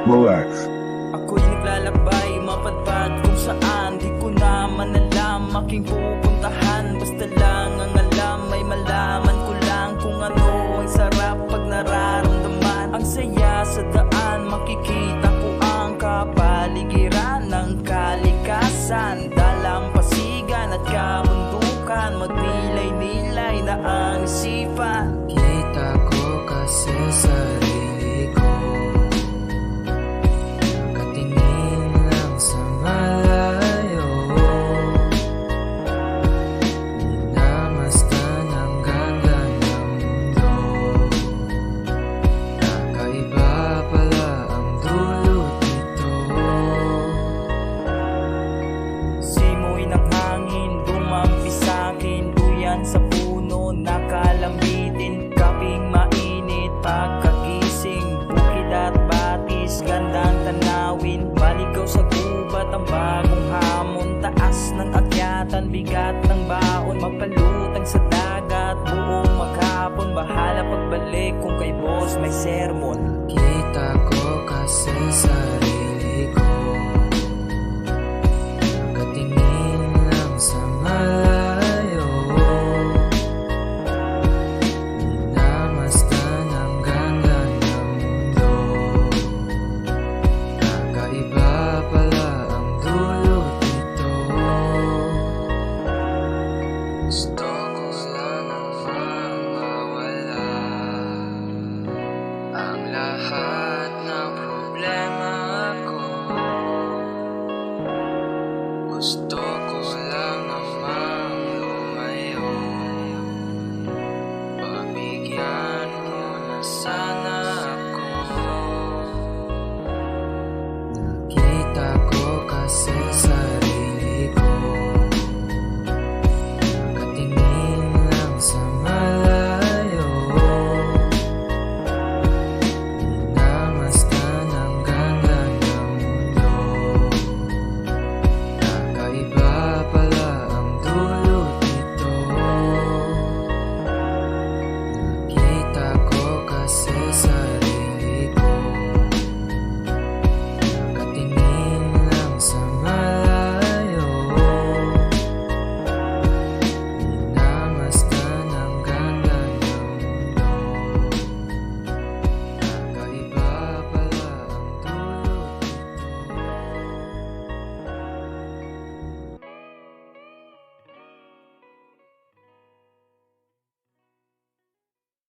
Relax. Ako'y naglalakbay, mapadpad kung saan di ko naman alam aking pupuntahan. Basta lang ang alam ay malaman ko lang kung ano ang sarap pag nararamdaman. Ang saya sa daan, makikita ko ang kapaligiran ng kalikasan. Dalampasigan at kabundukan, magnilay-nilay na ang isipan. Kita ko kasi sarili ko, nakatingin lang sa malayo. Minamasdan ang ganda ng mundo, kakaiba pala ang dulot nito. Simoy ng hangin, dumampi sa'kin, duyan sa puno, nakalambitin. Kaping mainit, pagkagising, bukid at batis, gandang tanawin. Maligaw sa gubat ang bagong hamon, taas ng akyatan, bigat ng baon. Mapalutang sa dagat, buong maghapon, bahala pagbalik kung kay boss may sermon. Kita ko kasi sarili ko, nakatingin lang sa malayo. Minamasdan ang ganda ng mundo, kakaiba pala ang dulot nito. Gusto